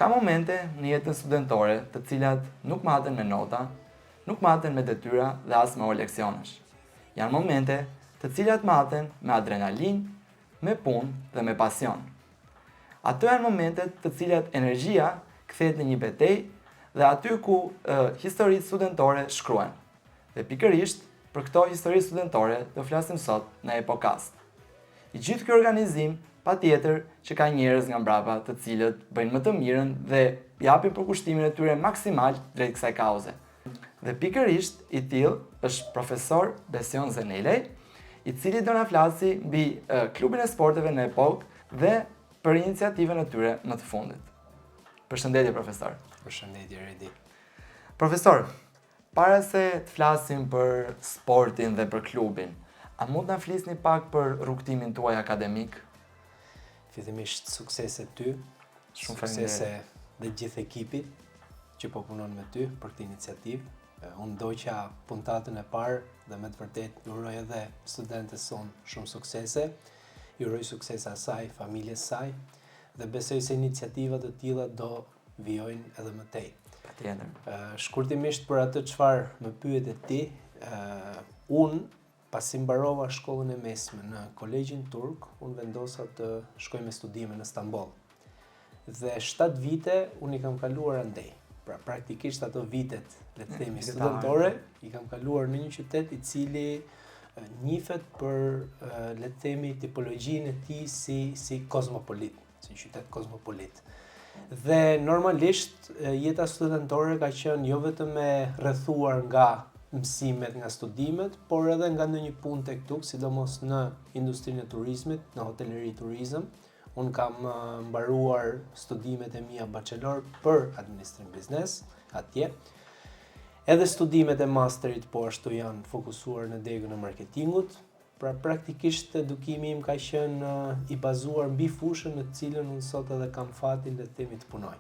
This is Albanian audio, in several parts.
Ka momente në jetën studentore të cilat nuk maten me nota, nuk maten me detyra dhe as me leksionesh. Janë momente të cilat maten me adrenalin, me punë dhe me pasion. Ato janë momentet të cilat energjia kthehet në një betejë dhe aty ku historitë studentore shkruhen. Dhe pikërisht për këto histori studentore do flasim sot në Epokast. I gjithë ky organizim patjetër që ka njerëz nga mbrapa të cilët bëjnë më të mirën dhe japin përkushtimin e tyre maksimal drejt kësaj kauze. Dhe pikërisht i tillë është profesor Besion Zenelej, i cili do na flasi mbi klubin e sporteve në Epokë dhe për iniciativën e tyre më të fundit. Përshëndetje profesor. Përshëndetje Redi. Profesor, para se të flasim për sportin dhe për klubin, a mund na flisni pak për rrugtimin tuaj akademik? Fillimisht suksese ty, suksese dhe gjithë ekipit që po punon me ty për këtë iniciativë. Unë ndoqa puntatën e parë dhe me të vërtet ju uroj edhe studentës sonë shumë suksese. Ju uroj suksese asaj, familjes saj dhe besoj se iniciativat të tilla do vijojnë edhe më tej. Patjetër. Shkurtimisht për atë çfarë më pyet e ti, unë pasi mbarova shkollën e mesme në Kolegjin Turk, unë vendosa të shkoj me studime në Stamboll. Dhe 7 vite unë i kam kaluar andej. Pra praktikisht ato vitet, le të themi, studentore, i kam kaluar në një qytet i cili njihet për, le të themi, tipologjinë e tij si kozmopolit, si qytet kozmopolit. Dhe normalisht jeta studentore ka qenë jo vetëm e rrethuar nga mësimet, nga studimet, por edhe nga ndonjë punë tek tuk, sidomos në industrinë e turizmit, në hoteleri turizëm. Unë kam mbaruar studimet e mia bachelor për administrim biznes atje. Edhe studimet e masterit po ashtu janë fokusuar në degën e marketingut. Pra praktikisht edukimi im ka qenë i bazuar mbi fushën në të cilën unë sot edhe kam fatin le të themi të punoj.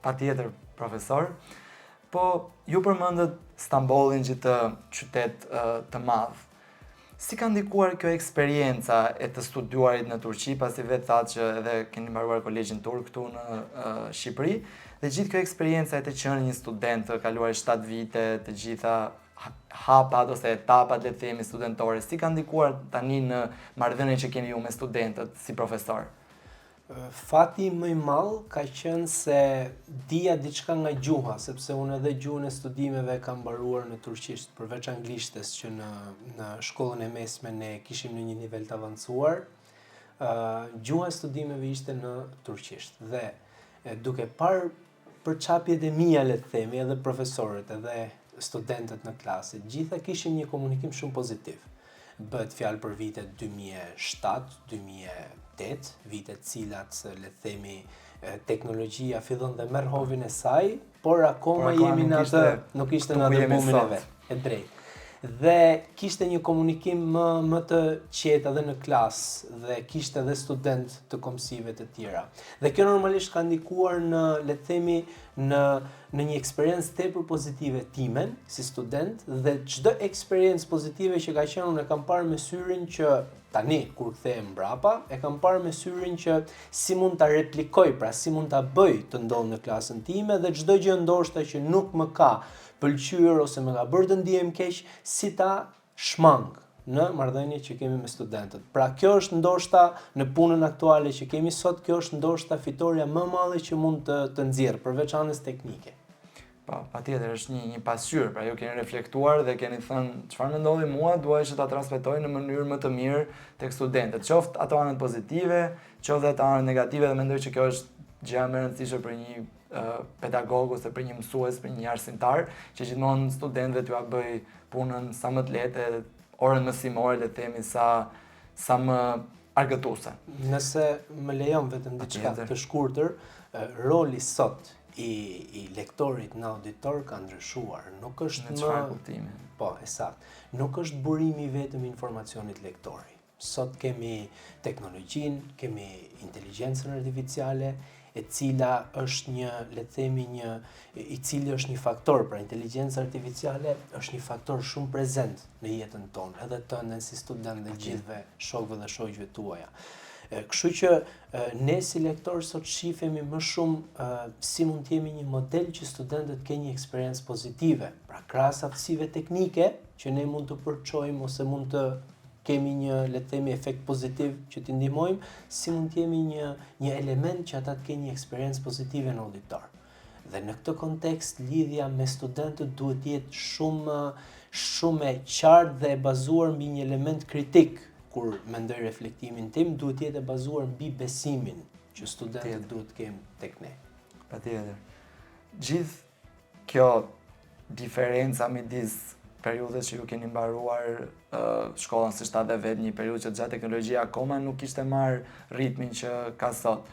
Patjetër, profesor. Po, ju përmendët Stambollin gjithë qytet të madh. Si ka ndikuar kjo eksperjenca e të studiuarit në Turqi, pasi vetë thatë që edhe keni mbaruar Kolegjin Turk këtu në Shqipëri, dhe gjithë kjo eksperjenca e të qenë një student, të kaluar 7 vite, të gjitha hapat ose etapat le të themi studentore, si ka ndikuar tani në marrëdhënien që keni ju me studentët si profesor? Fati më i madh ka qenë se dija diçka nga gjuha, sepse unë edhe gjuhën e studimeve kam mbaruar në turqisht, përveç anglishtes që në shkollën e mesme ne kishim në një nivel të avancuar. Gjuha e studimeve ishte në turqisht dhe duke parë përçapjet e mia le të themi, edhe profesorët, edhe studentët në klasë, gjitha kishin një komunikim shumë pozitiv. Bëhet fjalë për vitet 2007, 2008, vitet cilat, le të themi, teknologjia fillon dhe merr hovin e saj, por akoma jemi në atë, nuk ishte në atë bumin e vet, e drejtë. Dhe kishte një komunikim më të qetë edhe në klasë dhe kishte edhe student të komësive të tjera. Dhe kjo normalisht ka ndikuar në, le të themi, në një eksperiencë tepër pozitive timen si student dhe çdo eksperiencë pozitive që ka qenë unë e kam parë me syrin që tani kur kthehem mbrapa e kam parë me syrin që si mund ta replikoj, pra si mund ta bëj të ndodh në klasën time dhe çdo gjë ndoshta që nuk më ka pëlqyer ose më ka bërë të ndihem keq, si ta shmang në marrëdhënie që kemi me studentët. Pra kjo është ndoshta në punën aktuale që kemi sot, kjo është ndoshta fitoria më e madhe që mund të nxjerr përveç anës teknike. Patjetër është një pasqyrë, pra ju keni reflektuar dhe keni thënë çfarë më ndodhi mua, duaj që ta transmetoj në mënyrë më të mirë tek studentët. Qoftë ato anët pozitive, qoftë ato anët negative, dhe mendoj që kjo është gjëja më e rëndësishme për një pedagog ose për një mësues, për një arsimtar, që gjithmonë studentëve t'ua bëj punën sa më të lehtë, orën mësimore le të themi sa më argëtuese. Nëse më lejon vetëm diçka të shkurtër, roli sot i lektorit në auditor ka ndryshuar. Nuk është në çfarë kuptimi? Po, saktë. Nuk është burimi vetëm informacionit lektori. Sot kemi teknologjinë, kemi inteligjencën artificiale, e cila është le të themi i cili është një faktor, pra inteligjenca artificiale është një faktor shumë prezent në jetën tonë, edhe tënde si student dhe gjithve shokëve dhe shoqëve tuaja. Kështu që ne si lektor sot shifemi më shumë si mund të jemi një model që studentët kenë një eksperiencë pozitive. Pra krahas aftësive teknike që ne mund të përçojmë ose mund të kemi një, le të themi, efekt pozitiv që t'i ndihmojmë, si mund të jemi një element që ata të kenë një eksperiencë pozitive në auditor. Dhe në këtë kontekst lidhja me studentët duhet të jetë shumë e qartë dhe e bazuar mbi një element kritik. Kur mendoj reflektimin tim, duhet të jetë e bazuar mbi besimin që studentët duhet të kenë tek ne. Patjetër. Gjithë kjo diferenca midis periudhës që ju keni mbaruar shkollën së 7 vet, një periudhë që gjatë teknologjia akoma nuk kishte marrë ritmin që ka sot.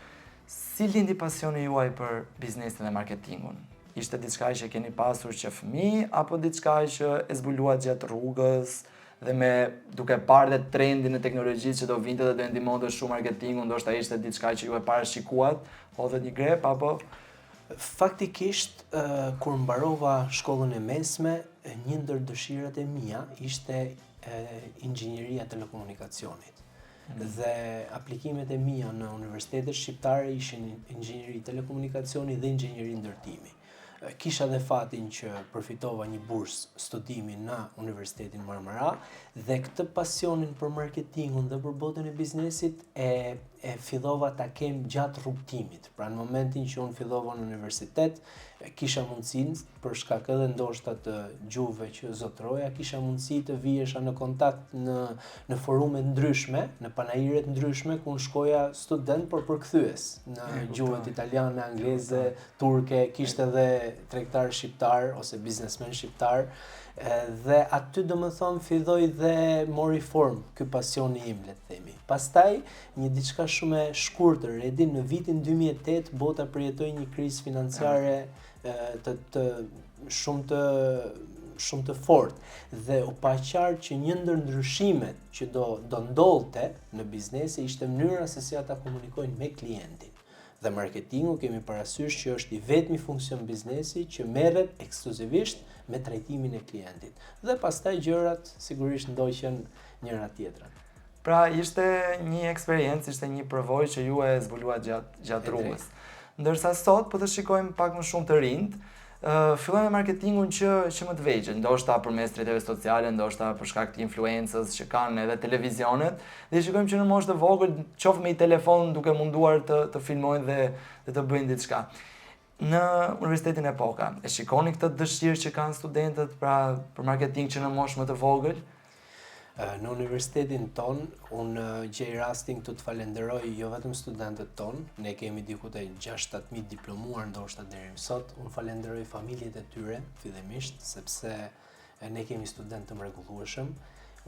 Si lindi pasioni juaj për biznesin dhe marketingun? Ishte diçka që keni pasur që fëmijë apo diçka që e zbuluat gjatë rrugës dhe duke parë dhe trendin e teknologjisë që do vinte dhe do ndihmonte shumë marketingun, ndoshta ishte diçka që ju e parashikuat, hodhët një grep apo? Faktikisht, kur mbarova shkollën e mesme, një ndër dëshirat e mia ishte inxhinieria e telekomunikacionit. Dhe aplikimet e mia në universitetet shqiptare ishin inxhinieri telekomunikacioni dhe inxhinieri ndërtimi. Kisha dhe fatin që përfitova një bursë studimi në Universitetin Marmara dhe këtë pasionin për marketingun dhe për botën e biznesit e fillova ta kem gjatë rrugtimit. Pra në momentin që unë fillova në universitet, kisha mundësinë, për shkak edhe ndoshta të gjuhëve që zotëroja, kisha mundësi të vijesha në kontakt në forume ndryshme, në panaire ndryshme, ku unë shkoja student por përkthyes në gjuhët italiane, angleze, turke, kishte edhe tregtar shqiptar ose biznesmen shqiptar. Dhe aty domethënë filloi dhe mori formë ky pasioni im, le të themi. Pastaj një diçka shumë e shkurtër, Edi, në vitin 2008 bota përjetoi një krizë financiare shumë të fortë dhe u pa qartë që një ndër ndryshimet që do ndodhte në biznes ishte mënyra se si ata komunikojnë me klientin. Dhe marketingu kemi parasysh që është i vetmi funksion biznesi që merret ekskluzivisht me trajtimin e klientit. Dhe pastaj gjërat sigurisht ndoqën njëra tjetrën. Pra ishte një eksperiencë, ishte një përvojë që ju e zbuluat gjatë rrugës. Ndërsa sot po të shikojmë pak më shumë të rinjt, fillojnë me marketingun që më të vegjël, ndoshta përmes rrjeteve sociale, ndoshta për shkak të influencës që kanë edhe televizionet, dhe shikojmë që në moshë të vogël, qoftë me i telefon duke munduar të filmojnë dhe të bëjnë diçka. Në Universitetin Epoka, e shikoni këtë dëshirë që kanë studentët pra për marketing që në moshë më të vogël? Në universitetin ton, unë gjej rastin këtu të falenderoj jo vetëm studentët ton, ne kemi diku te 6-7.000 diplomuar ndoshta deri më sot, unë falenderoj familjet e tyre fillimisht, sepse ne kemi studentë të mrekullueshëm.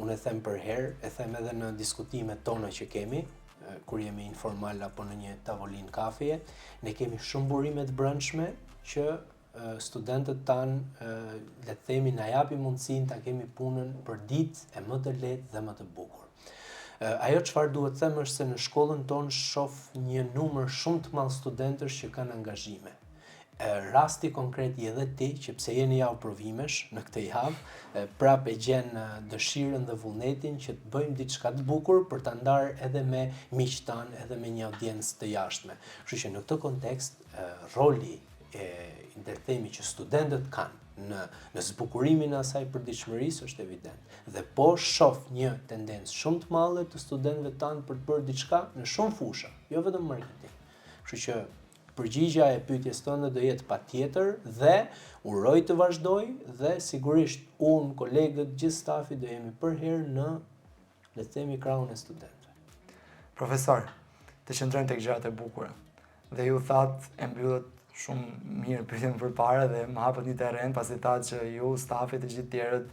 Unë e them për herë, e them edhe në diskutimet tona që kemi, kur jemi informal apo në një tavolinë kafeje, ne kemi shumë burime të brendshme që studentët tanë, le të themi, na japin mundësinë ta kemi punën për ditë e më të lehtë dhe më të bukur. Ajo çfarë duhet të them është se në shkollën tonë shoh një numër shumë të madh studentësh që kanë angazhime. Rasti konkret i edhe ti, që pse jeni javë provimesh në këtë javë, prap e gjen dëshirën dhe vullnetin që të bëjmë diçka të bukur për ta ndarë edhe me miqtë tanë, edhe me një audiencë të jashtme. Kështu që në këtë kontekst, roli le të themi që studentët kanë në zbukurimin e asaj përditshmërisë është evident. Dhe po shoh një tendencë shumë të madhe të studentëve tanë për të bërë diçka në shumë fusha, jo vetëm marketing. Kështu që përgjigjja e pyetjes tënde do jetë patjetër dhe uroj të vazhdoj dhe sigurisht unë, kolegët, gjithë stafi do jemi përherë në, le të themi, krahun e studentëve. Profesor, të qëndrojmë tek gjërat e bukura. Dhe ju thatë e mbyllët shumë mirë pyetjen përpara dhe më hapët një terren pasi thatë që ju, stafi të gjithë tjerët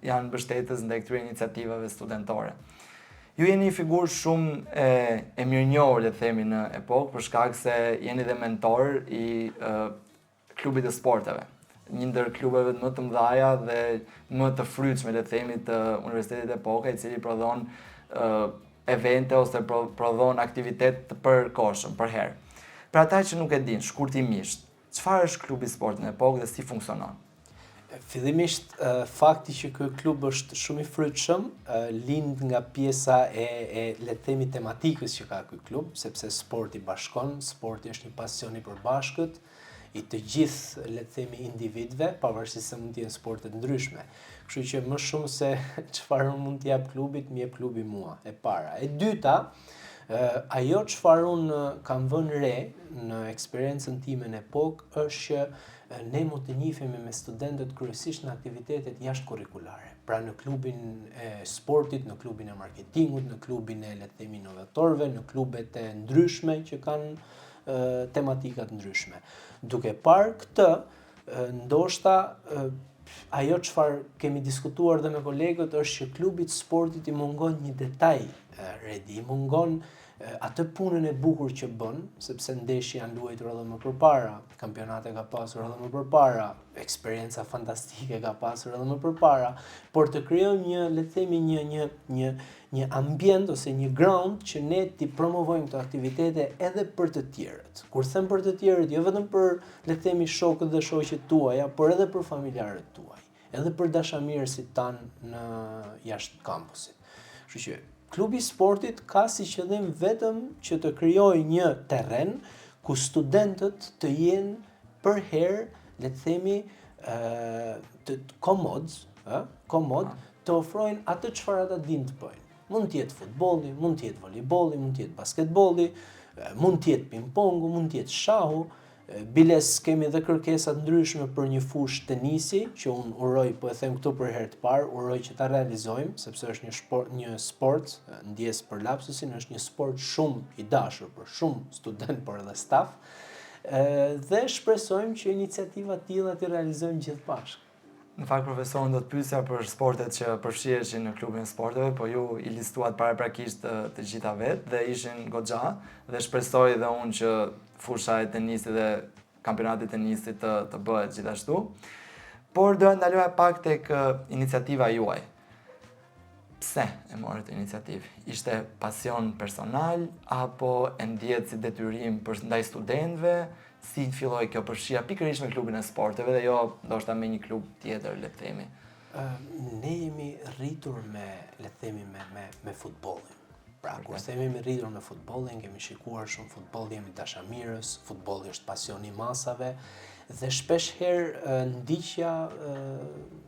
janë mbështetës ndaj këtyre iniciativave studentore. Ju jeni një figurë shumë e mirënjohur, le të themi, në Epokë për shkak se jeni dhe mentor i klubit të sporteve. Një ndër klubeve më të mëdha dhe më të frytshme, le të themi, të Universitetit Epoka, i cili prodhon evente ose prodhon aktivitet të përkohshëm, për herë. Për ata që nuk e dinë, shkurtimisht, çfarë është klubi i sportit në Epokë dhe si funksionon? Fillimisht, fakti që ky klub është shumë i frytshëm, lind nga pjesa e le të themi tematikës që ka ky klub, sepse sporti bashkon, sporti është një pasion i përbashkët i të gjithë, le të themi, individëve, pavarësisht se mund të jenë sporte të ndryshme. Kështu që më shumë se çfarë mund të jap klubit, më jep klubi mua, e para. E dyta, ajo çfarë unë kam vënë re në eksperiencën time në epokë është që ne mund të njihemi me studentët kryesisht në aktivitetet jashtë-kurrikulare. Pra në klubin e sportit, në klubin e marketingut, në klubin e le të themi inovatorëve, në klubet e ndryshme që kanë tematika të ndryshme. Duke parë këtë, ndoshta ajo çfarë kemi diskutuar dhe me kolegët është që klubit sportit i mungon një detaj, Redi, i mungon atë punën e bukur që bën, sepse ndeshje janë luajtur edhe më përpara, kampionate ka pasur edhe më përpara, eksperienca fantastike ka pasur edhe më përpara, por të krijojmë një, le të themi, një ambient ose një ground që ne t'i promovojmë këto aktivitete edhe për të tjerët. Kur them për të tjerët, jo vetëm për, le të themi, shokët dhe shoqet tuaja, por edhe për familjarët tuaj, edhe për dashamirësit tanë në jashtë kampusit. Kështu që klubi i sportit ka si qëllim vetëm që të krijojë një terren ku studentët të jenë për herë, le të themi, të komod, të ofrojnë atë çfarë ata dinë të bëjnë. Mund të jetë futbolli, mund të jetë voleybolli, mund të jetë basketbolli, mund të jetë ping-pongu, mund të jetë shahu. Biles kemi edhe kërkesa të ndryshme për një fushë tenisi, që unë uroj, po e them këtu për herë të parë, uroj që ta realizojmë, sepse është një sport, ndjes për lapsusin, është një sport shumë i dashur për shumë student, por edhe staf, dhe shpresojmë që iniciativa të tilla të realizojmë gjithë bashkë. Në fakt, profesor, do të pyesja për sportet që përfshiheshin në klubin e sporteve, po ju i listuat paraprakisht të gjitha vetë dhe ishin goxha, dhe shpresoj dhe unë që fusha e tenisit dhe kampionati i tenisit të bëhet gjithashtu. Por do të ndaloja pak tek iniciativa juaj. Pse e morët iniciativë? Ishte pasion personal apo e ndjet si detyrim ndaj studentëve? Si filloi kjo përfshija pikërisht me klubin e sporteve dhe jo ndoshta me një klub tjetër, le të themi? Ne jemi rritur me, le të themi, me futbollin. Pra, kur themi me rritur me futbollin, kemi shikuar shumë futboll, jemi dashamirës, futbolli është pasion i masave dhe shpesh herë ndiqja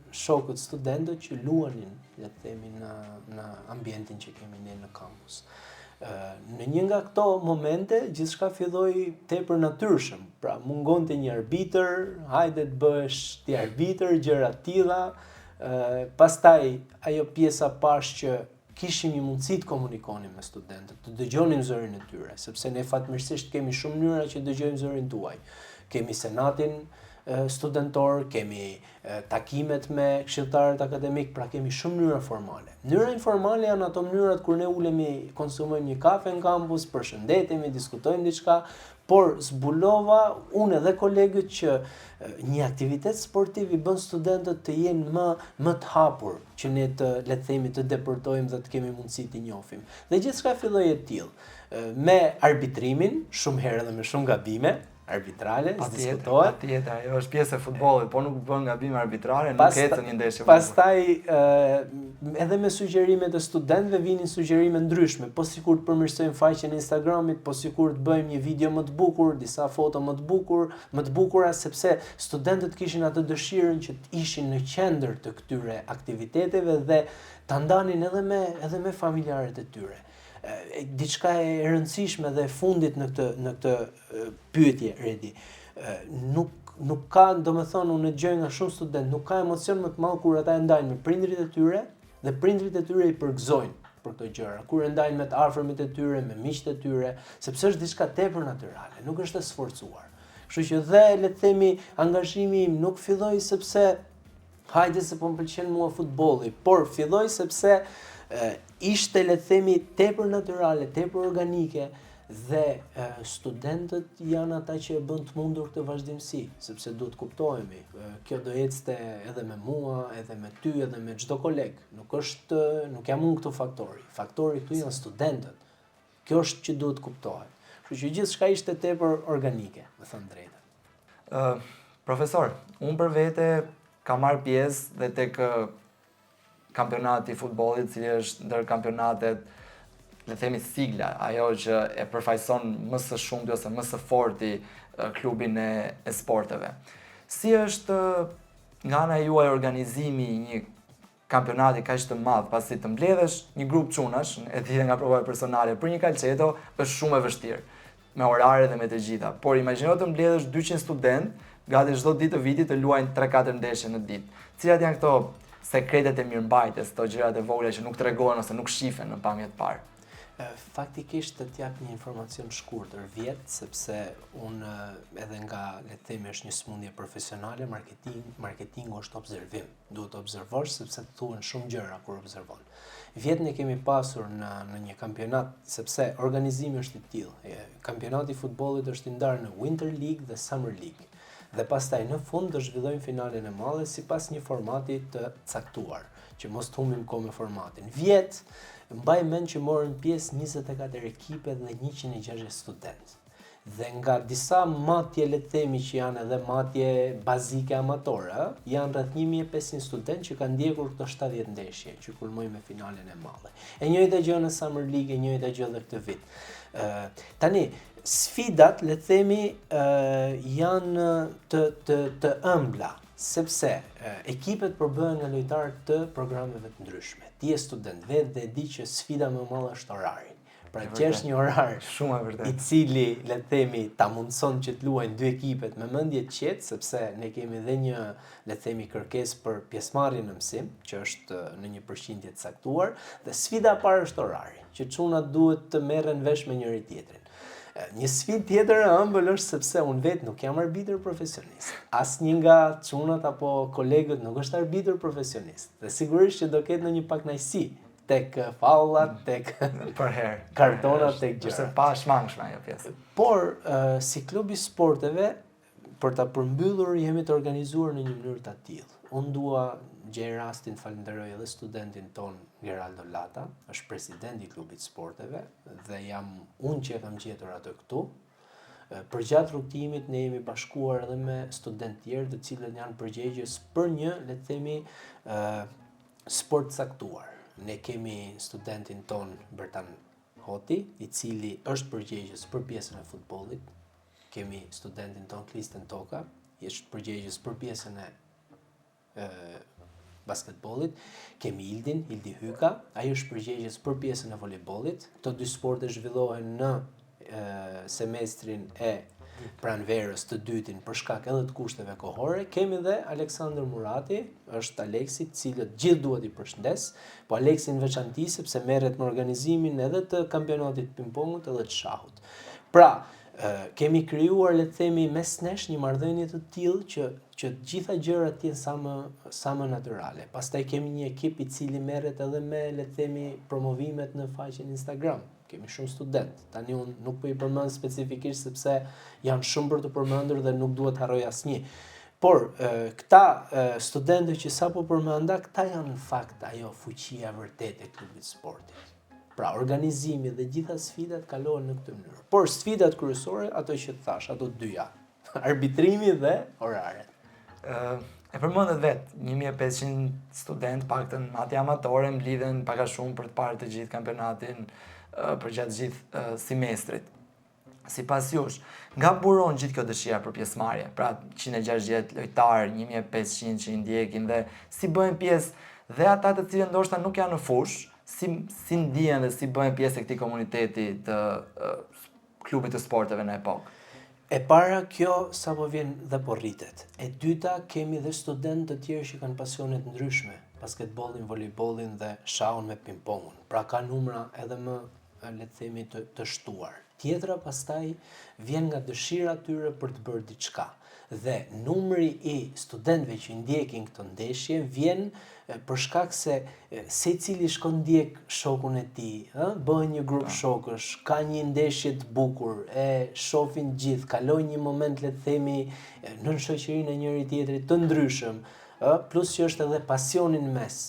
shokët studentët që luanin, le të themi, në ambientin që kemi ne në kampus. Në një nga këto momente, gjithçka filloi tepër natyrshëm. Pra, mungonte një arbitër, hajde të bëhesh ti arbitër, gjëra të tilla. Pastaj ajo pjesa pash që kishim një mundësi të komunikonim me studentët, të dëgjonim zërin e tyre, sepse ne fatmirësisht kemi shumë mënyra që dëgjojmë zërin tuaj. Kemi senatin studentor, kemi takimet me këshilltarët akademik, pra kemi shumë mënyra formale. Mënyra informale janë ato mënyrat kur ne ulemi, konsumojmë një kafe në kampus, përshëndetemi, diskutojmë diçka, por zbulova unë edhe kolegët që një aktivitet sportiv i bën studentët të jenë më të hapur, që ne të, le të themi, të depërtojmë dhe të kemi mundësi të njohim. Dhe gjithçka filloi e tillë, me arbitrimin, shumë herë edhe me shumë gabime arbitrale, diskutohet. Patjetër, ajo është pjesë e futbollit, po nuk bën gabime arbitrale, nuk ecën një ndeshje. Pastaj edhe me sugjerimet e studentëve vinin sugjerime ndryshme, po sikur të përmirësojmë faqen e Instagramit, po sikur të bëjmë një video më të bukur, disa foto më të bukura, sepse studentët kishin atë dëshirën që të ishin në qendër të këtyre aktiviteteve dhe ta ndanin edhe me familjarët e tyre. Diçka e rëndësishme dhe fundit në këtë pyetje, Redi. Nuk ka, domethënë, unë dëgjoj nga shumë student, nuk ka emocion më të madh kur ata e ndajnë me prindrit e tyre dhe prindrit e tyre i përgëzojnë për këto gjëra. Kur e ndajnë me të afërmit e tyre, me miqtë e tyre, sepse është diçka tepër natyrale, nuk është e sforcuar. Kështu që dhe, le të themi, angazhimi im nuk filloi sepse hajde se po më pëlqen mua futbolli, por filloi sepse ishte, le të themi, tepër natyrale, tepër organike dhe studentët janë ata që e bën të mundur këtë vazhdimsi, sepse duhet kuptohemi, kjo do ecte edhe me mua, edhe me ty, edhe me çdo koleg. Nuk jam unë këtu faktori. Faktori këtu janë studentët. Kjo është që duhet kuptohet. Kështu që gjithçka ishte tepër organike, me thënë drejtën. Profesor, unë për vete ka marrë pjesë dhe tek kampionati i futbollit, i cili është ndër kampionatet, le themi sigla, ajo që e përfaqëson më së shumti ose më së forti klubin e sporteve. Si është nga ana juaj organizimi i një kampionati kaq të madh, pasi të mbledhësh një grup çunash, e di nga prova personale, për një calceto është shumë e vështirë, me orare dhe me të gjitha. Por imagjino të mbledhësh 200 student, gati çdo ditë të vitit të luajnë 3-4 ndeshje në ditë. Cilat janë këto sekretet e mirëmbajtjes, këto gjërat e vogla që nuk tregohen ose nuk shihen në pamje të parë? Faktikisht të t'jap një informacion shkurtër vjet, sepse unë edhe nga, le të themi, është një smundje profesionale, marketingu është observim. Duhet të observosh sepse të thuhen shumë gjëra kur observon. Vjet ne kemi pasur në një kampionat, sepse organizimi është i tillë. Kampionati i futbollit është i ndarë në Winter League dhe Summer League. Dhe pastaj në fund do zhvillojmë finalen e madhe sipas një formati të caktuar, që mos të humbim kohë me formatin. Vjet mbaj mend që morën pjesë 24 ekipe dhe 160 studentë. Dhe nga disa matje, le të themi, që janë edhe matje bazike amatore, janë rreth 1500 studentë që kanë ndjekur këto 70 ndeshje që kulmojnë me finalen e madhe. E njëjta gjë në Summer League, e njëjta gjë edhe këtë vit. Tani sfidat, le të themi, janë të ëmbla, sepse ekipet përbëhen nga lojtarë të programeve të ndryshme. Ti je student vetë dhe di që sfida më e madhe është orari. Pra gjesh një orar shumë e vërtetë, i cili, le të themi, ta mundson që të luajnë dy ekipet me mendje të qetë, sepse ne kemi edhe një, le të themi, kërkesë për pjesëmarrjen në mësim, që është në një përqindje të caktuar, dhe sfida e parë është orari, që çunat duhet të merren vesh me njëri tjetrin. Një sfidë tjetër e ëmbël është sepse unë vetë nuk jam arbitër profesionist. Asnjë nga çunat apo kolegët nuk është arbitër profesionist. Dhe sigurisht që do ketë ndonjë pakënaqësi tek faullat, tek kartonat, tek gjëra. Është pa shmangshme ajo pjesë. Por si klub i sporteve, për ta përmbyllur jemi të organizuar në një mënyrë të tillë. Unë dua gjej rastin falenderoj edhe studentin ton Geraldo Lata, është presidenti i klubit sporteve dhe jam unë që e kam gjetur atë këtu. Përgjatë rrugtimit ne jemi bashkuar edhe me studentë tjerë, të cilët janë përgjegjës për një, le të themi, sport caktuar. Ne kemi studentin ton Bertan Hoti, i cili është përgjegjës për pjesën e futbollit. Kemi studentin ton Kristen Toka, i është përgjegjës për pjesën e basketbollit. Kemi Ildi Hyka, ai është përgjegjës për pjesën e volejbollit. Këto dy sporte zhvillohen në semestrin e pranverës të dytin për shkak edhe të kushteve kohore. Kemi dhe Aleksandër Murati, është Aleksi, cilët gjithë duhet i përshëndes, po Aleksi në veçanti sepse merret me organizimin edhe të kampionatit pingpongut edhe të shahut. Pra, kemi krijuar, le të themi, mes nesh një marrëdhënie të tillë që të gjitha gjërat të jenë sa më natyrale. Pastaj kemi një ekip i cili merret edhe me, le të themi, promovimet në faqen Instagram. Kemi shumë student. Tani unë nuk po i përmend specifikisht sepse janë shumë për të përmendur dhe nuk duhet harroj asnjë. Por këta studentë që sapo përmenda, këta janë në fakt ajo fuqia vërtetë e klubit sportit. Pra, organizimi dhe gjitha sfidat kalohen në këtë mënyrë. Por sfidat kryesore, ato që të thash, ato dyja, arbitrimi dhe oraret. E përmendet vetë, 1500 student, paktën matje amatore, mblidhen pak a shumë për të parë të gjithë kampionatin për gjatë gjithë semestrit. Sipas jush, nga buron gjithë kjo dëshira për pjesëmarrje, pra 160 lojtarë, 1500 që i ndjekin dhe si bëhen pjesë dhe ata të cilët ndoshta nuk janë në fush, si ndihen dhe si bëhen pjesë e këtij komuniteti të klubit të sporteve në epokë. E para kjo sapo vjen dhe po rritet. E dyta kemi dhe studentë të tjerë që kanë pasionet ndryshme, basketbollin, volejbollin dhe shahun me pingpongun. Pra ka numra edhe më, le të themi, të shtuar. Tjetra pastaj vjen nga dëshira tyre për të bërë diçka. Dhe numri i studentëve që ndjekin këtë ndeshje vjen për shkak se secili shkon ndjek shokun e tij, bëhen një grup shokësh, ka një ndeshje të bukur, e shohin gjithë, kalojnë një moment, le të themi, në shoqërinë e njëri tjetrit të ndryshëm, plus që është edhe pasioni në mes.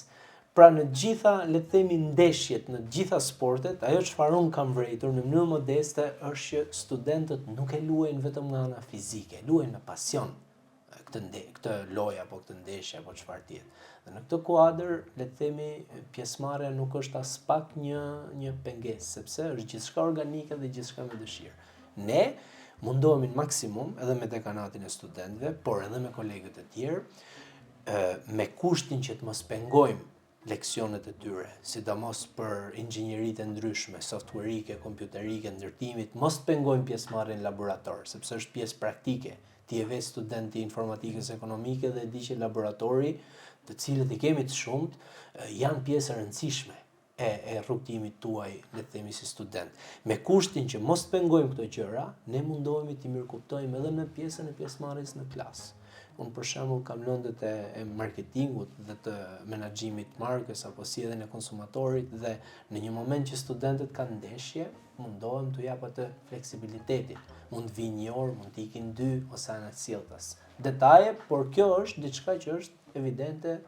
Pra në gjitha, le të themi, ndeshjet, në gjitha sportet, ajo çfarë unë kam vërejtur në mënyrë modeste është që studentët nuk e luajnë vetëm nga ana fizike, luajnë me pasion. këtë lojë apo këtë ndeshje apo çfarë tjetër. Dhe në këtë kuadër, le të themi, pjesëmarrja nuk është as pak një pengesë, sepse është gjithçka organike dhe gjithçka me dëshirë. Ne mundohemi në maksimum edhe me dekanatin e studentëve, por edhe me kolegët e tjerë, me kushtin që të mos pengojmë leksionet e tyre, sidomos për inxhinieritë e ndryshme, softwareike, kompjuterike, ndërtimit, mos të pengojmë pjesëmarrjen në laborator, sepse është pjesë praktike. Ti e ve studenti informatikës ekonomike dhe di që laboratori, të cilët i kemi të shumt, janë pjesë e rëndësishme e rrugtimit tuaj, le të themi si student. Me kushtin që mos të pengojmë këto gjëra, ne mundohemi të mirëkuptojmë edhe në pjesën e pjesëmarrjes në klasë. Unë për shembull kam lëndët e marketingut dhe të menaxhimit markës apo sjelljen e konsumatorit dhe në një moment që studentët kanë ndeshje, mundohem të jap atë fleksibilitetin. Mund të vinë 1 orë, mund të ikin 2 ose anë sjelltas. Detaje, por kjo është diçka që është evidente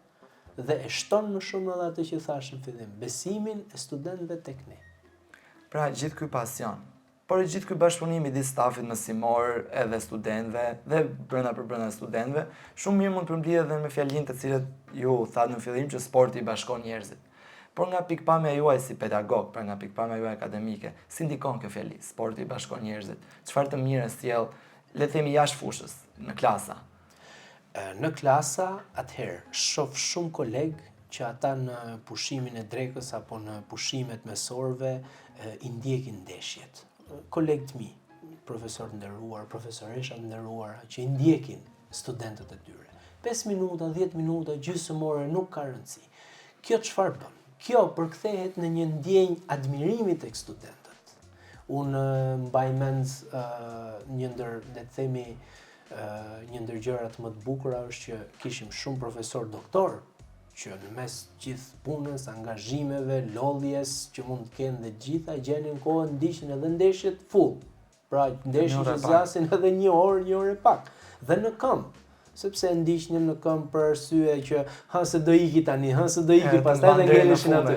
dhe e shton më shumë edhe atë që thash në fillim, besimin e studentëve tek ne. Pra gjithë ky pasion, por gjithë ky bashkëpunim midis stafit mësimor edhe studentëve dhe brenda studentëve, shumë mirë mund të përmbledhet edhe me fjalinë të cilët ju thatë në fillim që sporti bashkon njerëzit. Por nga pikpamja juaj si pedagog, pra nga pikpamja juaj akademike, si ndikon kjo fjali, sporti bashkon njerëzit? Çfarë të mirë sjell, le të themi jashtë fushës, në klasa? Në klasa, atëherë, shoh shumë kolegë që ata në pushimin e drekës apo në pushimet mesorëve i ndjekin ndeshjet. Kolegë të mi, profesor të nderuar, profesoresha të nderuara, që i ndjekin studentët e tyre. 5 minuta, 10 minuta, gjysmë ore, nuk ka rëndësi. Kjo çfarë bën? Kjo përkthehet në një ndjenjë admirimi tek studentët. Unë mbaj mend një ndër, le të themi, një ndër gjërat më të bukura është që kishim shumë profesor doktor që në mes gjithë punës, angazhimeve, lodhjes që mund të kenë dhe gjitha gjenin kohën ndiqnin edhe ndeshjet full. Pra ndeshjet që zgjasin edhe 1 orë, 1 orë e pak. Dhe në këmbë, sepse ndiqnin në këmbë për arsye që se do iki tani, se do iki, pastaj dhe ngeleshin aty.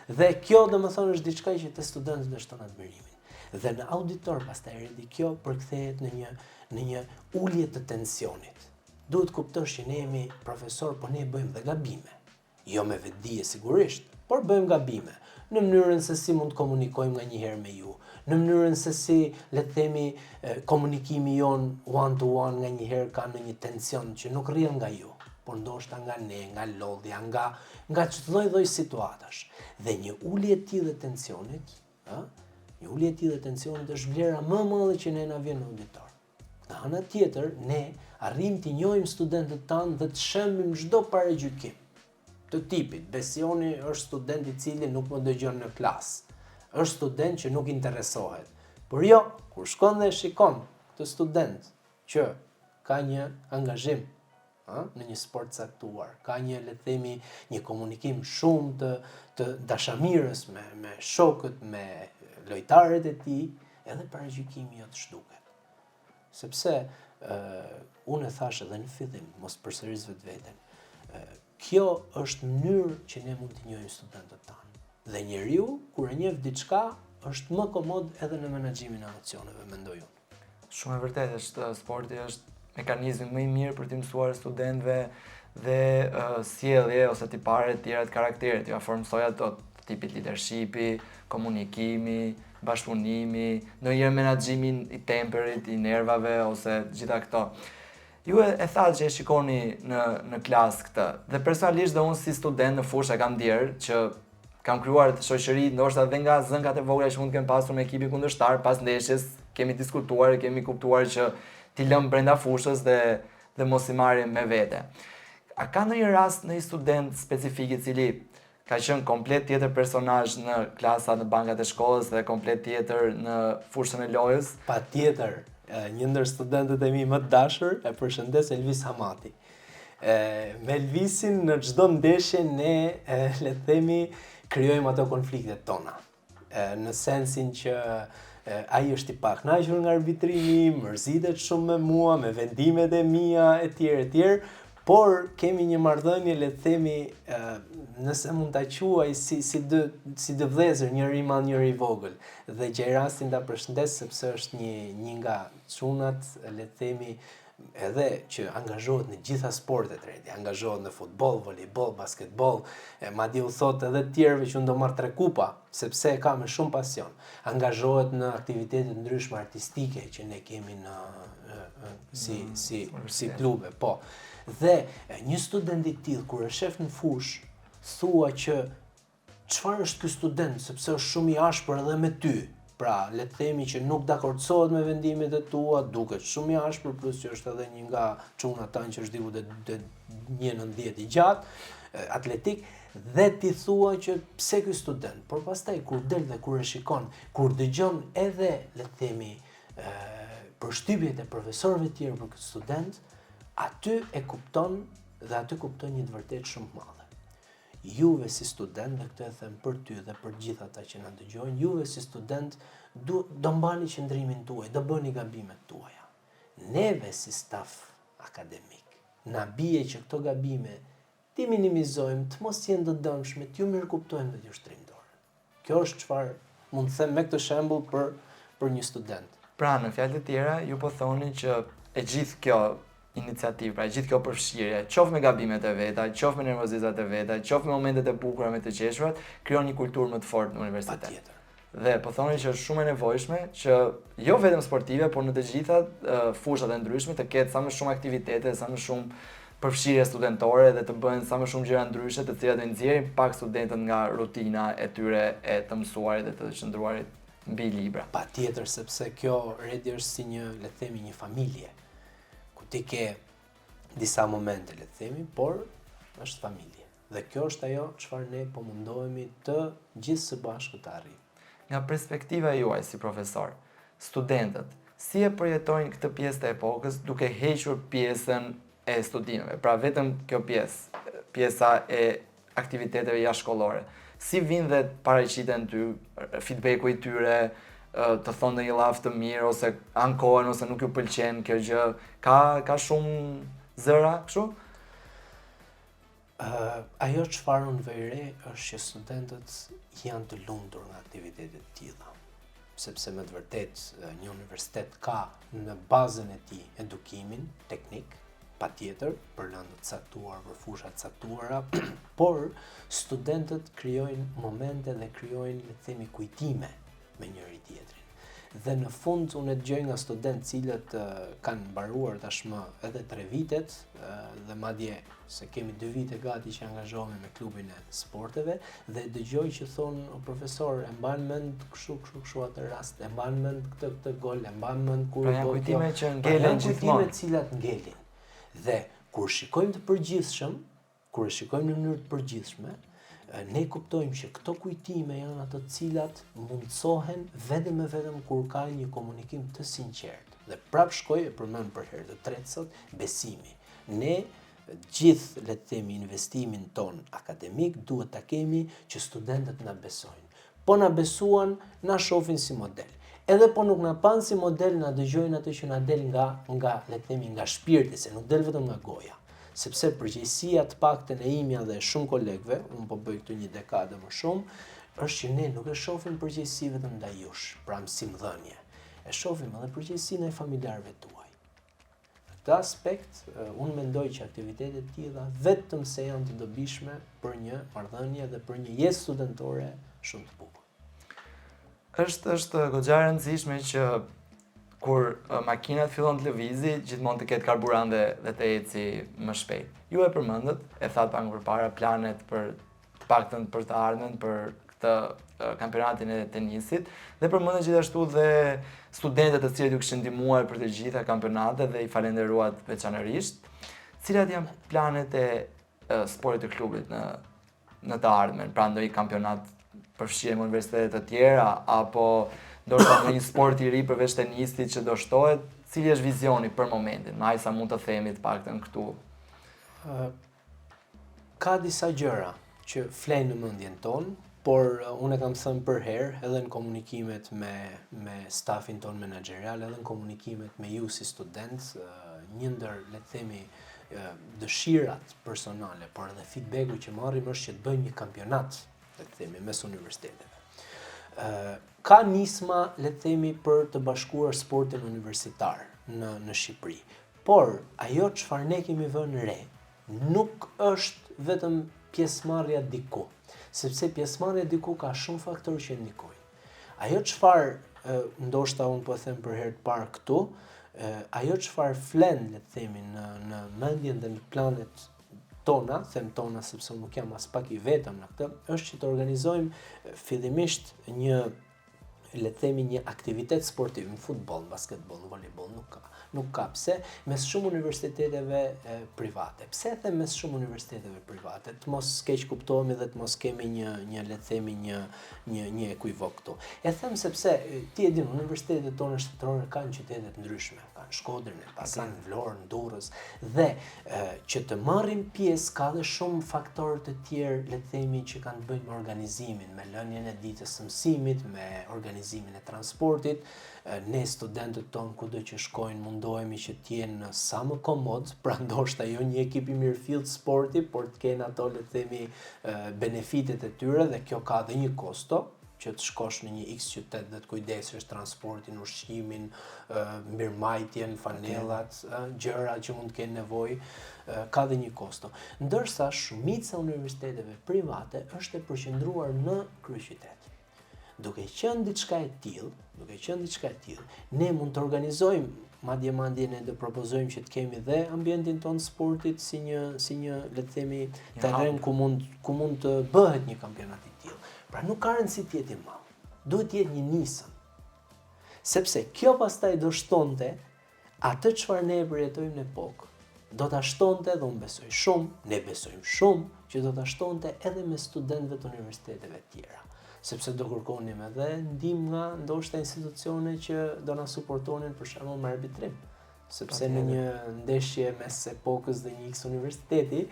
Dhe kjo domethënë është diçka që te studentët e shton admirimin. Dhe në auditor pastaj redi kjo përkthehet në një ulje të tensionit. Duhet kuptosh që ne jemi profesor, po ne bëjmë dhe gabime. Jo me vetdije sigurisht, por bëjmë gabime. Në mënyrën se si mund të komunikojmë nga njëherë me ju, në mënyrën se si, le të themi, komunikimi jon one to one nga njëherë ka në një tension që nuk rrjedh nga ju, por ndoshta nga ne, nga lodhja, nga çdo lloj situatash. Dhe një ulje e tillë tensionit, një ulje e tillë tensionit është vlera më e madhe që ne na vjen në auditor. Nga ana tjetër, ne arrim të njohim studentët tanë dhe të shembim çdo paragjykim të tipit. Besioni është student i cili nuk më dëgjon në klasë. Është student që nuk interesohet. Por jo, kur shkon dhe shikon këtë student që ka një angazhim në një sport caktuar, ka një, le të themi, një komunikim shumë të dashamirës me shokët, me lojtarët e tij, edhe paragjykimi jo të zhduket. Sepse unë e thash edhe në fillim, mos përsëris vetveten. Kjo është mënyrë që ne mund të njohim studentët tanë. Dhe njeriu, kur e njeh diçka, është më komod edhe në menaxhimin e emocioneve, mendoj unë. Shumë e vërtetë është, sporti është mekanizmi më i mirë për të mësuar studentëve dhe sjellje ose tipare të tjera të karakterit, ja formsoj ato tipit leadershipi, komunikimi, bashkëpunimi, ndonjëherë menaxhimin i temperit, i nervave ose gjitha këto. Ju e thatë që e shikoni në klasë këtë, dhe personalisht dhe unë si student në fushë e kam djerë që kam kryuar të shoqëri, ndoshta dhe nga zënkat e vogla që mund të kemë pasur me ekipi kundërshtar, pas ndeshjes kemi diskutuar, kemi kuptuar që t'i lëmë brenda fushës dhe mos i marrim me vete. A ka ndonjë rast në një student specifik i cili ka qenë komplet tjetër personazh në klasa në bankat e shkollës dhe komplet tjetër në fushën e lojës? Patjetër. Një ndër studentët e mi më të dashur e përshëndes Elvis Hamati. Me Elvisin në çdo ndeshje ne, le të themi, krijojmë ato konfliktet tona. Në sensin që ai është i pakënaqur nga arbitrimi, mërzitet shumë me mua, me vendimet e mia etj. Por kemi një marrëdhënie, le të themi, nëse mund ta quaj si dy vëllezër, njëri i madh, njëri i vogël. Dhe gjej rastin ta përshëndes sepse është një nga çunat, le të themi, edhe që angazhohet në gjitha sportet, angazhohet në futboll, volejboll, basketboll, madje u thot edhe të tjerëve që unë do marr 3 kupa, sepse e ka me shumë pasion. Angazhohet në aktivitete ndryshme artistike që ne kemi në si klube, po. Dhe një student i tillë kur e shef në fush, thua që çfarë është ky student, sepse është shumë i ashpër edhe me ty. Pra, le të themi që nuk dakordsohet me vendimet e tua, duket shumë i ashpër, plus që është edhe një nga çunat tanë që është diku dhe 1.90 i gjatë, atletik, dhe ti thua që pse ky student, por pastaj kur del dhe kur e shikon, kur dëgjon edhe, le të themi, përshtypjet e profesorëve të tjerë për këtë student, aty e kupton dhe aty kupton një të vërtetë shumë të madhe. Juve si student, dhe këtë e them për ty dhe për gjithë ata që na dëgjojnë, juve si student do mbani qëndrimin tuaj, do bëni gabimet tuaja. Neve si staf akademik, na bie që këto gabime ti minimizojmë, të mos jenë të dëmshme, t'ju mirë kuptojmë dhe t'ju shtrimdojmë. Kjo është çfarë mund të them me këtë shembull për një student. Pra, në fjalë të tjera, ju po thoni që e gjithë kjo iniciativë, pra gjithë kjo përfshirje, qoftë me gabimet e veta, qoftë me nervozizat e veta, qoftë me momentet e bukura me të qeshura, krijon një kulturë më të fortë në universitet. Patjetër. Dhe po thoni që është shumë e nevojshme që jo vetëm sportive, por në të gjitha fushat e ndryshme të ketë sa më shumë aktivitete, sa më shumë përfshirje studentore dhe të bëhen sa më shumë gjëra ndryshe të cilat do nxjerrin pak studentët nga rutina e tyre e të mësuarit dhe të qëndruarit mbi libra. Patjetër, sepse kjo redi është si një, le të themi, një familje. Ti ke disa momente, le të themi, por është familje. Dhe kjo është ajo çfarë ne po mundohemi të gjithë së bashku të arrijmë. Nga perspektiva juaj si profesor, studentët si e përjetojnë këtë pjesë të epokës duke hequr pjesën e studimeve, pra vetëm kjo pjesa e aktiviteteve jashtëshkollore. Si vinë dhe paraqiten ty feedbacku i tyre, të thonë në një lavë të mirë, ose ankohen, ose nuk ju pëlqen kjo gjë, ka shumë zëra, kështu? Ajo çfarë unë vej re është që studentët janë të lumtur nga aktivitetet të tilla. Sepse me të vërtetë një universitet ka në bazën e tij edukimin teknik, patjetër, për lëndë të caktuar, për fusha të caktuara, por studentët krijojnë momente dhe krijojnë, le të themi, kujtime me njëri tjetrin. Dhe në fund unë e dëgjoj nga studentë cilët kanë mbaruar tashmë edhe 3 vitet dhe madje se kemi 2 vite gati që angazhohemi me klubin e sporteve dhe dëgjoj që thonë o profesor, e mban mend kështu atë rast, e mban mend këtë gol, e mban mend kur pra janë kujtime që ngelen gjithmonë. Kujtime të cilat ngelin. Dhe kur shikojmë të përgjithshëm, kur e shikojmë në mënyrë të përgjithshme, ne kuptojmë që këto kujtime janë ato të cilat mundsohen vetëm e vetëm kur ka një komunikim të sinqert. Dhe prap shkoj e përmend për herë të tretë sot besimi. Ne gjithë, le të themi, investimin ton akademik duhet ta kemi që studentët na besojnë. Po na besuan, na shohin si model. Edhe po nuk na pan si model, na dëgjojnë atë që na del nga le të themi, nga shpirti, se nuk del vetëm nga goja. Sepse përgjegjësia të paktën e imja dhe shumë kolegëve, unë po bëj këtu një dekadë më shumë, është që ne nuk e shohim përgjegjësi vetëm ndaj jush, pra mësimdhënie. E shohim edhe përgjegjësinë e familjarëve tuaj. Në këtë aspekt, unë mendoj që aktivitetet të tilla vetëm se janë të dobishme për një marrëdhënie dhe për një jetë studentore shumë të bukur. Është goxha e rëndësishme që kur makinat fillon të lëvizi, gjithmonë të ketë karburant dhe të eci më shpejt. Ju e përmendët, e thatë pak më përpara, planet për të paktën për të ardhmen, për këtë kampionatin e tenisit, dhe përmendët gjithashtu dhe studentët të cilët ju kishin ndihmuar për të gjitha kampionatet dhe i falenderuat veçanërisht. Cilat janë planet e sportit të klubit në të ardhmen, pra ndonjë kampionat përfshirje me universitete të tjera, apo ndoshta në një sport i ri përveç tenisit që do shtohet, cili është vizioni për momentin, me aq sa mund të themi të paktën këtu? Ka disa gjëra që flejnë në mendjen tonë, por unë e kam thënë për herë, edhe në komunikimet me stafin ton menaxherial, edhe në komunikimet me ju si student, një ndër, le të themi, dëshirat personale, por edhe feedbacku që marrim është që të bëjmë një kampionat, le të themi, mes universiteteve. Ka nisma, le të themi, për të bashkuar sportin universitar në Shqipëri. Por, ajo çfarë ne kemi vënë re, nuk është vetëm pjesëmarrja diku, sepse pjesëmarrja diku ka shumë faktorë që ndikojnë. Ajo çfarë ndoshta unë po them për herë të parë këtu, ajo çfarë flen, le të themi, në mendjen dhe në planet tona, them tona sepse nuk jam as pak i vetëm në këtë, është që të organizojmë fillimisht një, le të themi, një aktivitet sportiv, në futboll, në basketboll, në volejboll, nuk ka pse, mes shumë universiteteve private. Pse e them mes shumë universiteteve private? Të mos keq kuptohemi dhe të mos kemi një le të themi një ekuivok këtu. E them sepse ti e din, universitetet tona shtetërore kanë qytete të ndryshme, kanë Shkodrën, Elbasan, Vlorën, Durrës, dhe që të marrin pjesë ka dhe shumë faktorë të tjerë, le të themi, që kanë të bëjnë me organizimin, me lënien e ditës së mësimit, me organizimin e transportit. Ne studentët tonë kudo që shkojnë mundohemi që t'jenë sa më komod, pra ndoshta jo një ekip i mirëfillt sporti, por të kenë ato, le të themi, benefitet e tyre, dhe kjo ka dhe një kosto, që të shkosh në një X qytet dhe të kujdesesh transportin, ushqimin, mirëmbajtjen, fanellat, gjëra që mund të kenë nevojë, ka dhe një kosto. Ndërsa shumica universiteteve private është e përqendruar në kryeqytet. Duke qenë diçka e tillë, ne mund të organizojmë, madje ne do propozojmë që të kemi dhe ambientin tonë sportit si një le të themi terren ku mund të bëhet një kampionat i tillë. Pra nuk ka rëndësi të jetë i madh. Duhet të jetë një nisën. Sepse kjo pastaj do shtonte atë çfarë ne e përjetojmë në epokë. Do ta shtonte, dhe unë besoj shumë, ne besojmë shumë, që do ta shtonte edhe me studentëve të universiteteve tjera. Sepse do kërkonim edhe ndihmë nga ndoshta institucione që do na suportonin, për shembull me arbitrim. Sepse në një ndeshje mes epokës dhe një X universiteti,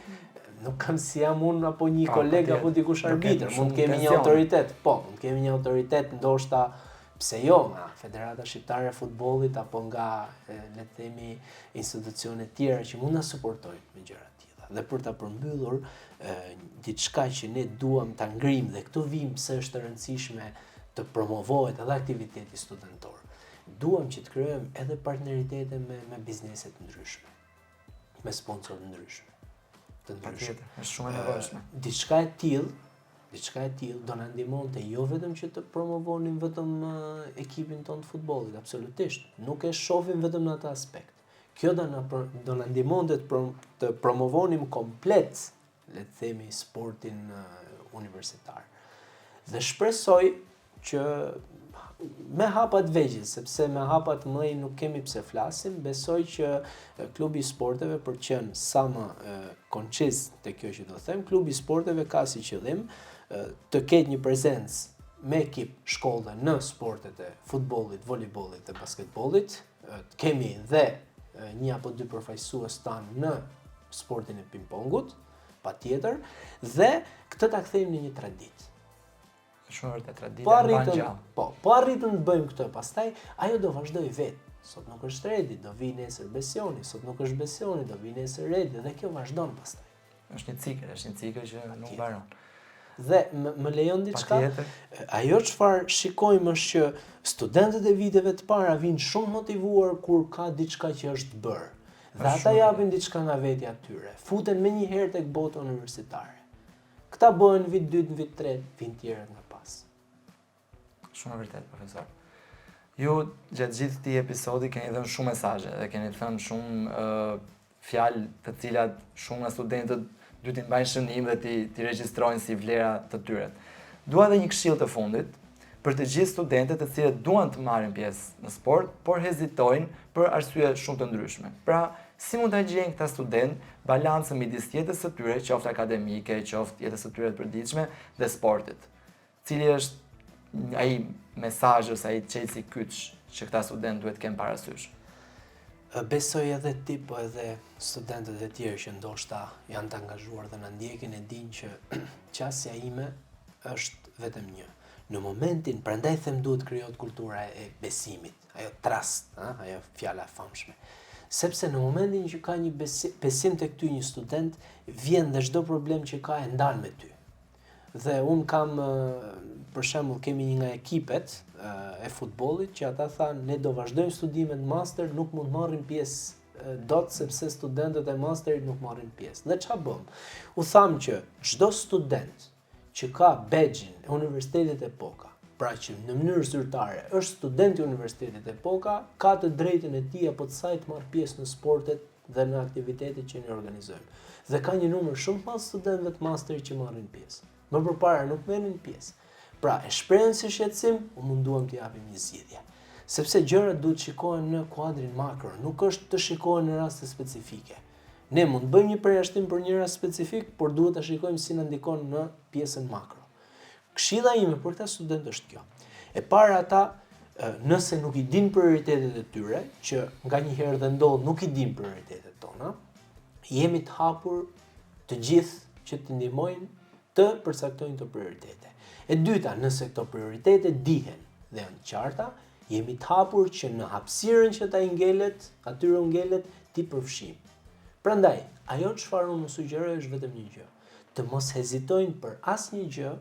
nuk kam si jam unë apo një koleg apo dikush arbitër, mund kemi një autoritet, mund kemi një autoritet ndoshta, pse jo, nga Federata Shqiptare e Futbollit apo nga, le të themi, institucione tjera që mund na suportojnë me gjëra të tilla. Dhe për ta përmbyllur, diçka që ne duam ta ngrim, dhe këtu vim pse është e rëndësishme të promovohet edhe aktiviteti studentor. Duam që të krijojmë edhe partneritete me biznese të ndryshme, me sponsorë të ndryshme. Patjetër, është shumë e nevojshme. Diçka e tillë do na ndihmonte jo vetëm që të promovonim vetëm ekipin ton të futbollit, absolutisht. Nuk e shohim vetëm në atë aspekt. Kjo do na ndihmonte të promovonim komplet, le të themi, sportin universitar. Dhe shpresoj që me hapat vegjël, sepse me hapat mëdhenj nuk kemi pse flasim, besoj që klubi i sporteve, për të qenë sa më konciz te kjo që do të them, klubi i sporteve ka si qëllim të ketë një prezencë me ekip shkolle në sportet e futbollit, volejbollit dhe basketbollit. Të kemi dhe një apo dy përfaqësues tanë në sportin e ping-pongut, patjetër, dhe këtë ta kthejmë në një traditë. Shumë vërtet traditë. Po arritëm të bëjmë këtë, pastaj ajo do vazhdoj vetë. Sot nuk është Redi, do vi nesër Besioni, sot nuk është Besioni, do vi nesër Redi, dhe kjo vazhdon pastaj. Është një cikël që nuk mbaron. Dhe më lejon diçka, ajo çfarë shikojmë është që studentët e viteve të para vinë shumë motivuar kur ka diçka që është bërë. Dhe ata japin diçka nga vetja e tyre. Futen menjëherë tek bota universitare. Këta bëhen vit 2, në vit 3, vin tjerët më pas. Shumë vërtet, profesor. Ju gjatë gjithë këtij episodi keni dhënë shumë mesazhe dhe keni thënë shumë fjalë të cilat shumë nga studentët duhet t'i mbajnë shënim dhe t'i regjistrojnë si vlera të tyre. Dua edhe një këshill të fundit për të gjithë studentët të cilët duan të marrin pjesë në sport, por hezitojnë për arsye shumë të ndryshme. Pra, si mund ta gjejnë këta student balancën midis jetës së tyre, qoftë akademike, qoftë jetës së tyre të përditshme dhe sportit? Cili është ai mesazh ose ai çelësi kyç që këta student duhet të kenë parasysh? Besoj edhe ti, po edhe studentët e tjerë që ndoshta janë të angazhuar dhe na ndjekin, e dinë që qasja ime është vetëm një. Në momentin, prandaj them duhet krijohet kultura e besimit, ajo trust, ajo fjala e famshme. Sepse në momentin që ka një besim tek ty një student, vjen dhe çdo problem që ka e ndan me ty. Dhe un kam, për shembull, kemi një nga ekipet e futbollit që ata thanë ne do vazhdojmë studimet master, nuk mund marrim pjesë dot sepse studentët e masterit nuk marrin pjesë. Dhe ç'a bëm? U tham që çdo student që ka badge-in e Universitetit Epoka, pra që në mënyrë zyrtare është student i Universitetit Epoka, ka të drejtën e tij apo të saj të marrë pjesë në sportet dhe në aktivitetet që ne organizojmë. Dhe ka një numër shumë pas studentëve të masterit që marrin pjesë. Më përpara nuk merrin pjesë. Pra, e shprehen si shqetësim, u munduam të japim një zgjidhje. Sepse gjërat duhet shikohen në kuadrin makro, nuk është të shikohen në raste specifike. Ne mund të bëjmë një përjashtim për një rast specifik, por duhet ta shikojmë si na ndikon në pjesën makro. Këshilla ime për këta studentë është kjo. E para ata, nëse nuk i din prioritetet e tyre, që nganjëherë dhe ndodh nuk i din prioritetet tona, jemi të hapur të gjithë që të ndihmojnë të përcaktojnë të prioritete. E dyta, nëse këto prioritete dihen dhe janë qarta, jemi të hapur që në hapësirën që ta atyre u ngelet, ti përfshim. Prandaj, ajo çfarë unë sugjeroj është vetëm një gjë, të mos hezitojnë për asnjë gjë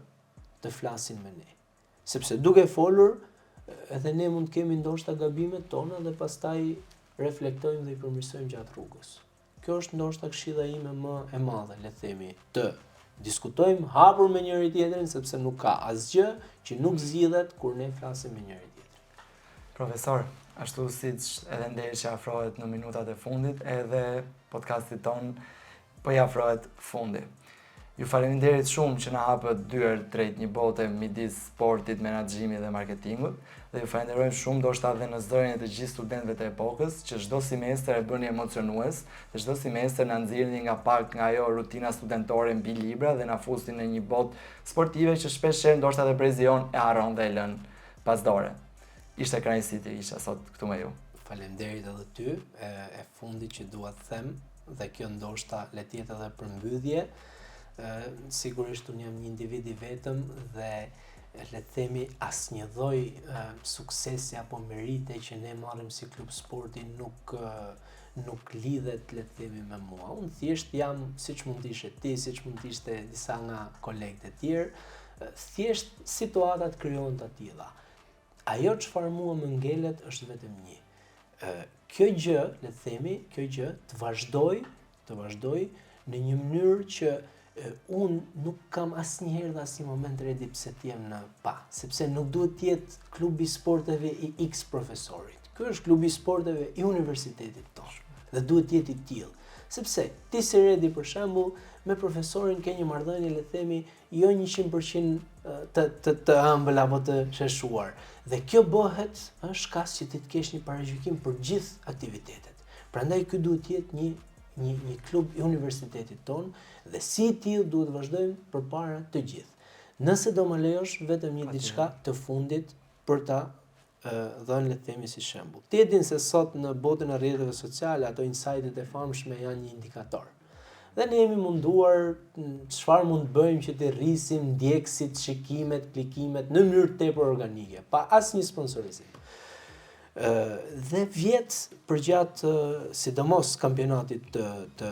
të flasin me ne. Sepse duke folur, edhe ne mund të kemi ndoshta gabimet tona dhe pastaj reflektojmë dhe i përmirësojmë gjatë rrugës. Kjo është ndoshta këshilla ime më e madhe, le të themi, të diskutojmë hapur me njëri tjetrin sepse nuk ka asgjë që nuk zgjidhet kur ne flasim me njëri tjetrin. Profesor, ashtu siç edhe ndeshja që afrohet në minutat e fundit, edhe podcastit ton po i afrohet fundi. Ju faleminderit shumë që na hapët dyert drejt një bote midis sportit, menaxhimit dhe marketingut, dhe ju falenderojmë shumë ndoshta edhe në zërin e të gjithë studentëve të Epokës, që çdo semestër e bëni emocionues, dhe çdo semestër na nxjerrni nga pak nga ajo rutina studentore mbi libra dhe na fusni në një botë sportive që shpeshherë ndoshta edhe brezi jon e harron dhe e lën pas dore. Ishte kënaqësi të isha sot këtu me ju. Faleminderit edhe ty, e fundit që dua të them, dhe kjo ndoshta le të jetë edhe përmbyllje. Sigurisht unë jam një individ i vetëm dhe le të themi asnjë lloj suksesi apo merite që ne marrim si klub sporti nuk lidhet le të themi me mua. Unë thjesht jam siç mund të ishe ti, siç mund të ishte disa nga kolegët e tjerë, thjesht situatat krijohen të tilla. Ajo çfarë mua më ngelet është vetëm një. Kjo gjë, le të themi, kjo gjë të vazhdoj në një mënyrë që unë nuk kam asnjëherë dhe asnjë moment redi pse të jem në pa, sepse nuk duhet të jetë klubi i sporteve i X profesorit. Ky është klubi i sporteve i universitetit tonë dhe duhet të jetë i tillë. Sepse ti si redi për shembull me profesorin ke një marrëdhënie le të themi jo 100% të ëmbël apo të sheshuar. Dhe kjo bëhet shkas që ti të kesh një paragjykim për gjithë aktivitetet. Prandaj ky duhet të jetë një klub i universitetit ton dhe si i tillë duhet vazhdojmë përpara të gjithë. Nëse do më lejosh vetëm një diçka të fundit për ta dhënë le të themi si shembull. Ti e din se sot në botën e rrjeteve sociale ato insightet e famshme janë një indikator. Dhe ne jemi munduar çfarë mund të bëjmë që të rrisim ndjekësit, shikimet, klikimet në mënyrë tepër organike, pa asnjë sponsorizim. Dhe vjet përgjatë sidomos kampionatit të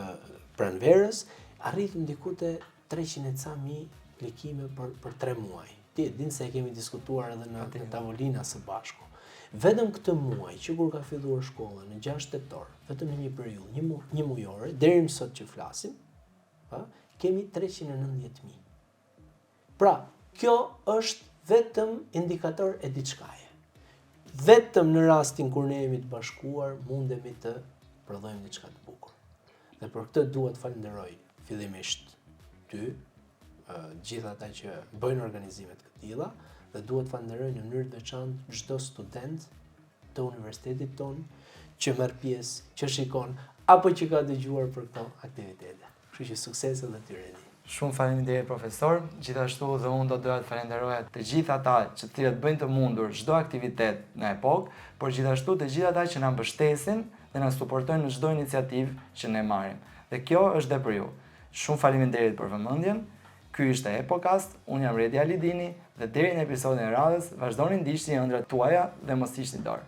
pranverës arritëm diku te 300.000 klikime për 3 muaj. Ti e din se e kemi diskutuar edhe në tavolina së bashku. Vetëm këtë muaj që kur ka filluar shkolla në 6 tetor, vetëm në një periudhë një mujore deri më sot që flasim, kemi 390.000. Pra, kjo është vetëm indikator e diçkaje. Vetëm në rastin kur ne jemi të bashkuar, mundemi të prodhojmë diçka të bukur. Dhe për këtë dua të falenderoj fillimisht ty, gjithë ata që bëjnë organizimet të tilla, dhe dua të falenderoj në mënyrë të veçantë çdo student të universitetit ton që merr pjesë, që shikon apo që ka dëgjuar për këto aktivitete. Kështu që suksese edhe tyre. Shumë faleminderit profesor, gjithashtu dhe unë do doja të falenderoja të gjithë ata që të cilët bëjnë të mundur çdo aktivitet në Epokë, por gjithashtu të gjithë ata që na mbështesin dhe na suportojnë në çdo iniciativë që ne marrim. Dhe kjo është dhe për ju. Shumë faleminderit për vëmendjen. Ky ishte Epokast, unë jam Redi Alidini dhe deri në episodin e radhës vazhdoni ndiqni ëndrat tuaja dhe mos hiqni dorë.